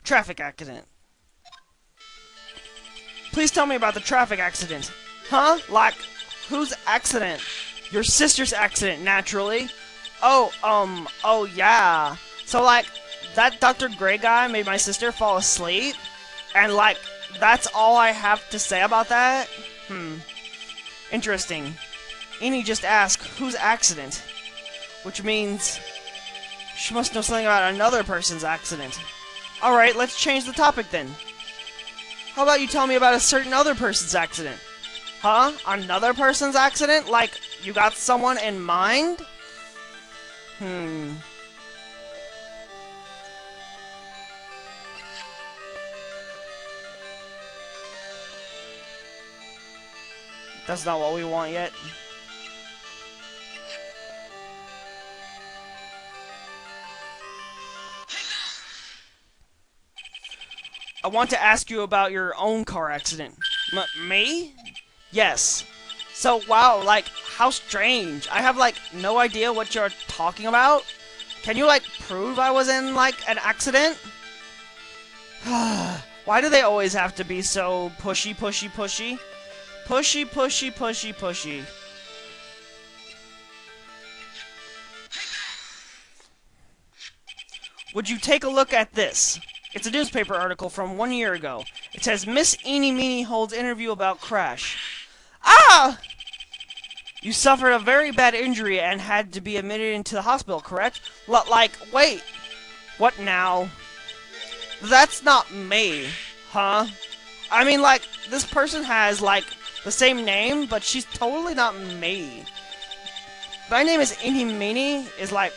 Traffic accident. Please tell me about the traffic accident. Huh? Like, whose accident? Your sister's accident, naturally. Oh yeah. So, like, that Dr. Gray guy made my sister fall asleep? And, like, that's all I have to say about that? Interesting. Eni just asked, whose accident? Which means she must know something about another person's accident. Alright, let's change the topic then. How about you tell me about a certain other person's accident? Huh? Another person's accident? Like, you got someone in mind? That's not what we want yet. I want to ask you about your own car accident. Me? Yes. So, wow, like, how strange. I have, like, no idea what you're talking about. Can you, like, prove I was in, like, an accident? Why do they always have to be so pushy, pushy, pushy? Pushy, pushy, pushy, pushy. Would you take a look at this? It's a newspaper article from 1 year ago. It says, Miss Eenie Meenie holds interview about crash. Ah! You suffered a very bad injury and had to be admitted into the hospital, correct? Like, wait. What now? That's not me. Huh? I mean, like, this person has, like, the same name, but she's totally not me. My name is Eenie Meenie, is, like,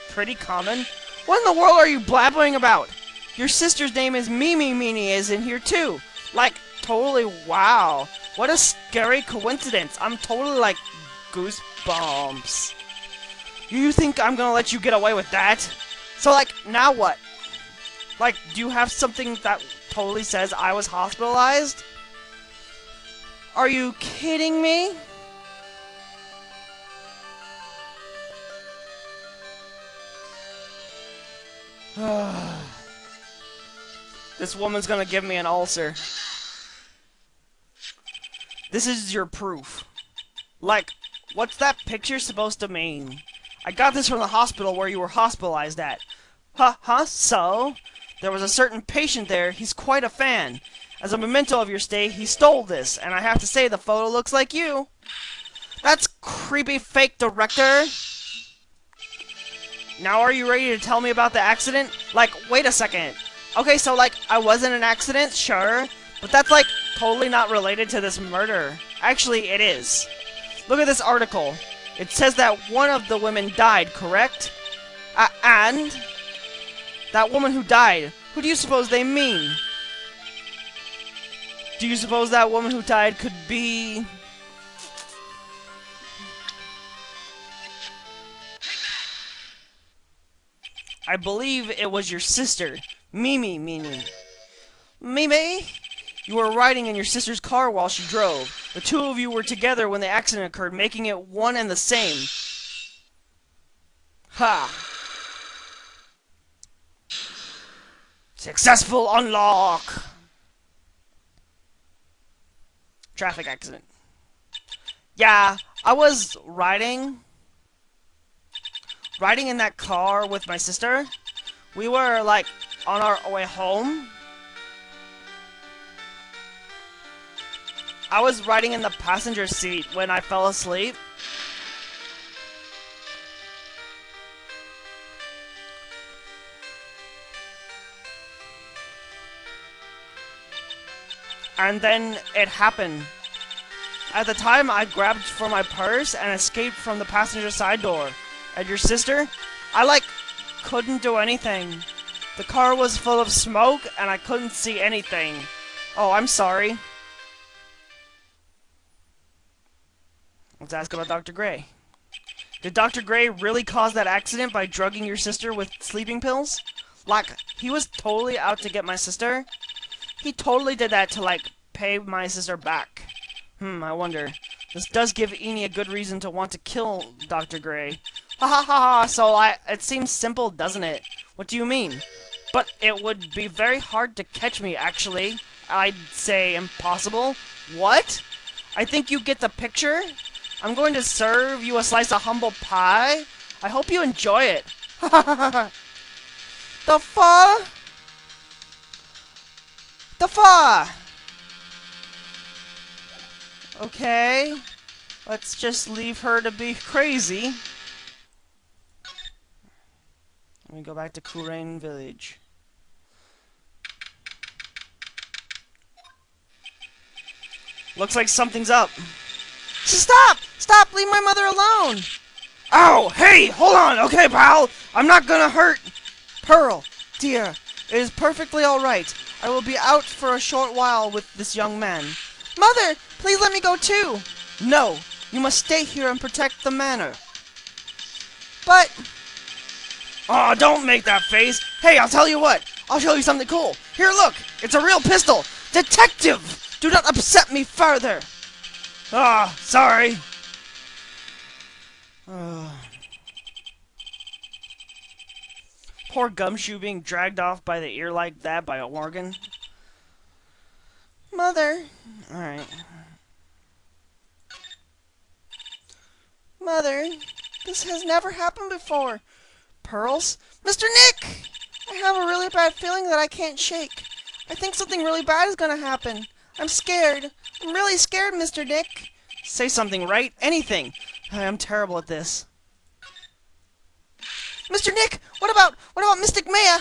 pretty common. What in the world are you blabbering about? Your sister's name is Mimi Meanie is in here too. Like, totally, wow. What a scary coincidence. I'm totally like, goosebumps. You think I'm gonna let you get away with that? So like, now what? Like, do you have something that totally says I was hospitalized? Are you kidding me? This woman's gonna give me an ulcer. This is your proof. Like, what's that picture supposed to mean? I got this from the hospital where you were hospitalized at. Huh? So? There was a certain patient there, he's quite a fan. As a memento of your stay, he stole this, and I have to say the photo looks like you. That's creepy fake director. Now are you ready to tell me about the accident? Like, wait a second. Okay, so, like, I was in an accident, sure, but that's, like, totally not related to this murder. Actually, it is. Look at this article. It says that one of the women died, correct? And? That woman who died, who do you suppose they mean? Do you suppose that woman who died could be... I believe it was your sister, Mimi Meanie. Mimi? You were riding in your sister's car while she drove. The two of you were together when the accident occurred, making it one and the same. Ha! Successful unlock! Traffic accident. Yeah, I was riding in that car with my sister. We were, like, on our way home. I was riding in the passenger seat when I fell asleep. And then it happened. At the time, I grabbed for my purse and escaped from the passenger side door. And your sister? I, like, couldn't do anything. The car was full of smoke, and I couldn't see anything. Oh, I'm sorry. Let's ask about Dr. Gray. Did Dr. Gray really cause that accident by drugging your sister with sleeping pills? Like, he was totally out to get my sister? He totally did that to, like, pay my sister back. I wonder. This does give Eni a good reason to want to kill Dr. Gray. Ha ha ha ha, so it seems simple, doesn't it? What do you mean? But it would be very hard to catch me, actually. I'd say impossible. What? I think you get the picture? I'm going to serve you a slice of humble pie. I hope you enjoy it. The fa? The fa? Okay. Let's just leave her to be crazy. Let me go back to Kurain Village. Looks like something's up. Stop! Stop! Leave my mother alone! Ow! Hey! Hold on! Okay, pal! I'm not gonna hurt... Pearl, dear, it is perfectly alright. I will be out for a short while with this young man. Mother! Please let me go too! No! You must stay here and protect the manor. But... Aw, don't make that face! Hey, I'll tell you what! I'll show you something cool! Here, look! It's a real pistol! Detective! Do not upset me further! Ah, sorry. Poor Gumshoe being dragged off by the ear like that by a organ. Mother. Alright. Mother, this has never happened before. Pearls? Mr. Nick! I have a really bad feeling that I can't shake. I think something really bad is gonna happen. I'm scared. I'm really scared, Mr. Nick. Say something, Wright. Anything. I'm terrible at this. Mr. Nick, what about Mystic Maya?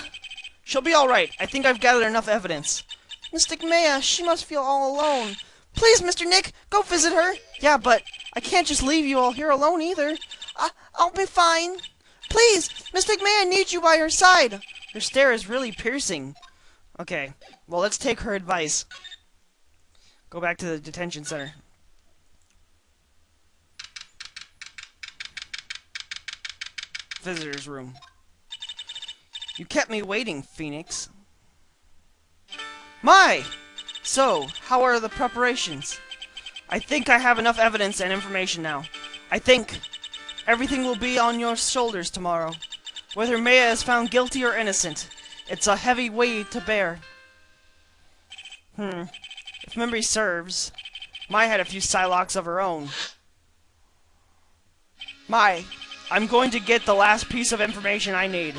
She'll be all right. I think I've gathered enough evidence. Mystic Maya, she must feel all alone. Please, Mr. Nick, go visit her. Yeah, but I can't just leave you all here alone either. I'll be fine. Please, Mystic Maya needs you by her side. Her stare is really piercing. Okay, well, let's take her advice. Go back to the detention center. Visitor's room. You kept me waiting, Phoenix. My! So, how are the preparations? I think I have enough evidence and information now. I think everything will be on your shoulders tomorrow. Whether Maya is found guilty or innocent, it's a heavy weight to bear. If memory serves, Mai had a few Psylocks of her own. Mai, I'm going to get the last piece of information I need.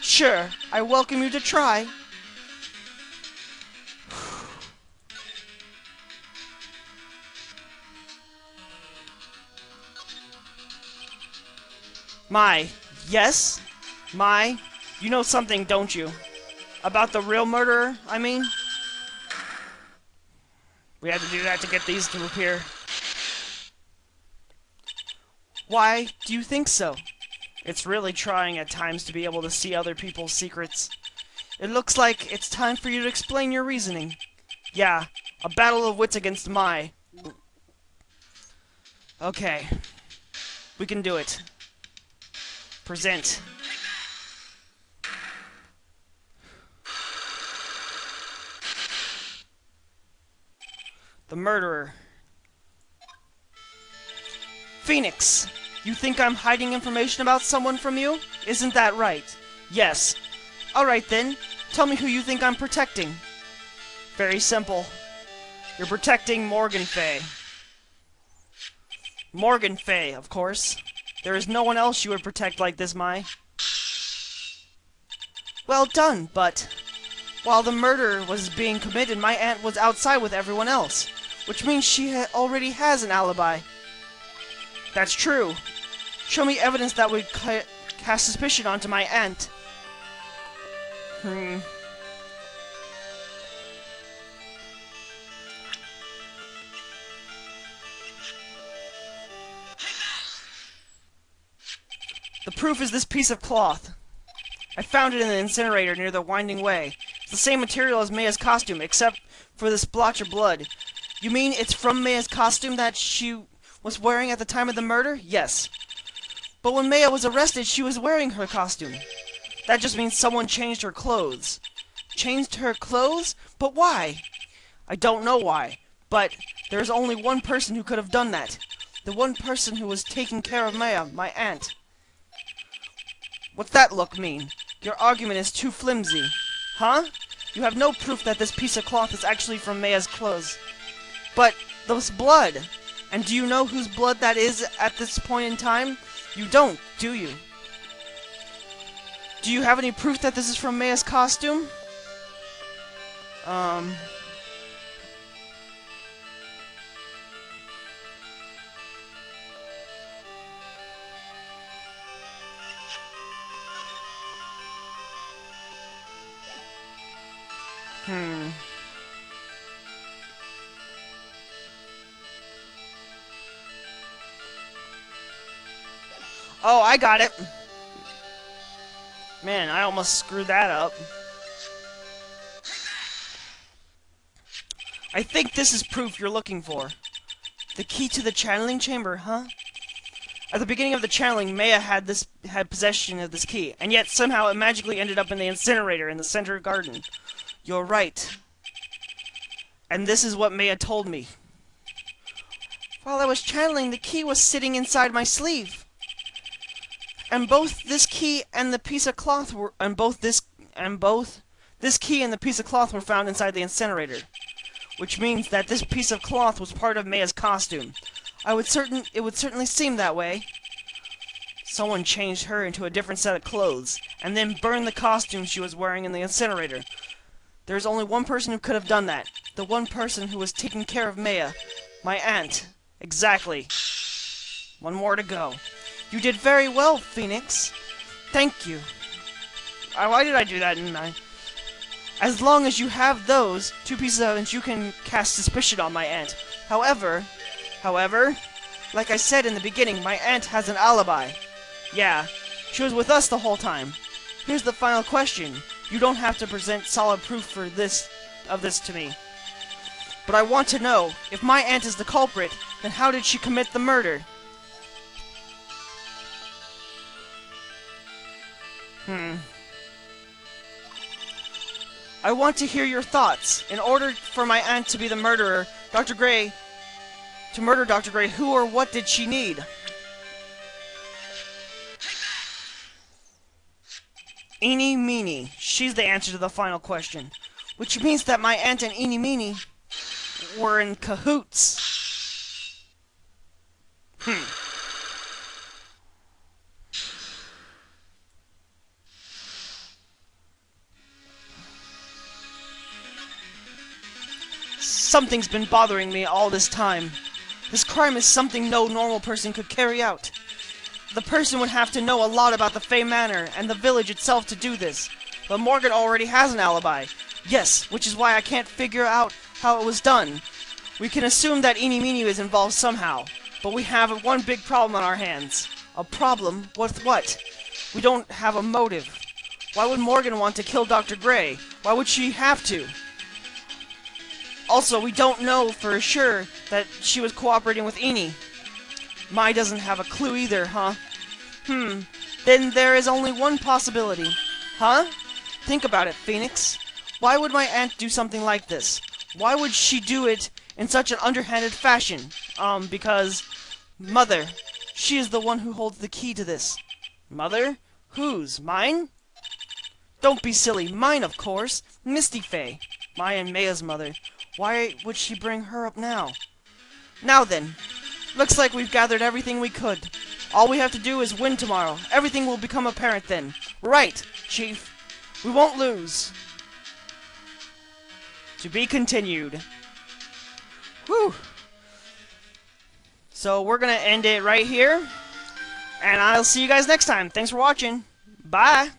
Sure, I welcome you to try. Mai, yes? Mai, you know something, don't you? About the real murderer, I mean? We had to do that to get these to appear. Why do you think so? It's really trying at times to be able to see other people's secrets. It looks like it's time for you to explain your reasoning. Yeah, a battle of wits against Mai. Okay. We can do it. Present. The murderer. Phoenix! You think I'm hiding information about someone from you? Isn't that right? Yes. Alright then. Tell me who you think I'm protecting. Very simple. You're protecting Morgan Fay. Morgan Fay, of course. There is no one else you would protect like this, Mai. Well done, but... while the murder was being committed, my aunt was outside with everyone else. Which means she already has an alibi. That's true. Show me evidence that would cast suspicion onto my aunt. The proof is this piece of cloth. I found it in the incinerator near the Winding Way. It's the same material as Maya's costume, except for the splotch of blood. You mean it's from Maya's costume that she was wearing at the time of the murder? Yes. But when Maya was arrested, she was wearing her costume. That just means someone changed her clothes. Changed her clothes? But why? I don't know why. But there's only one person who could have done that. The one person who was taking care of Maya, my aunt. What's that look mean? Your argument is too flimsy. Huh? You have no proof that this piece of cloth is actually from Maya's clothes. But those blood. And do you know whose blood that is at this point in time? You don't, do you? Do you have any proof that this is from Maya's costume? Oh, I got it. Man, I almost screwed that up. I think this is proof you're looking for. The key to the channeling chamber, huh? At the beginning of the channeling, Maya had possession of this key, and yet somehow it magically ended up in the incinerator in the center garden. You're right. And this is what Maya told me. While I was channeling, the key was sitting inside my sleeve. And both this key and the piece of cloth were this key and the piece of cloth were found inside the incinerator. Which means that this piece of cloth was part of Maya's costume. It would certainly seem that way. Someone changed her into a different set of clothes, and then burned the costume she was wearing in the incinerator. There's only one person who could have done that. The one person who was taking care of Maya. My aunt. Exactly. One more to go. You did very well, Phoenix. Thank you. Why did I do that, didn't I? As long as you have those two pieces of evidence, you can cast suspicion on my aunt. However, like I said in the beginning, my aunt has an alibi. Yeah, she was with us the whole time. Here's the final question. You don't have to present solid proof of this to me. But I want to know, if my aunt is the culprit, then how did she commit the murder? I want to hear your thoughts. In order for my aunt to be the murderer, to murder Dr. Gray, who or what did she need? Eeny Meeny. She's the answer to the final question. Which means that my aunt and Eeny Meeny were in cahoots. Something's been bothering me all this time. This crime is something no normal person could carry out. The person would have to know a lot about the Fey Manor and the village itself to do this. But Morgan already has an alibi. Yes, which is why I can't figure out how it was done. We can assume that Eeny Meeny is involved somehow. But we have one big problem on our hands. A problem with what? We don't have a motive. Why would Morgan want to kill Dr. Gray? Why would she have to? Also, we don't know for sure that she was cooperating with Eeny. Mai doesn't have a clue either, huh? Then there is only one possibility. Huh? Think about it, Phoenix. Why would my aunt do something like this? Why would she do it in such an underhanded fashion? Because... Mother. She is the one who holds the key to this. Mother? Whose? Mine? Don't be silly. Mine, of course. Misty Fey. Maya and Maya's mother. Why would she bring her up now? Now then. Looks like we've gathered everything we could. All we have to do is win tomorrow. Everything will become apparent then. Right, Chief. We won't lose. To be continued. Whew. So we're gonna end it right here. And I'll see you guys next time. Thanks for watching. Bye.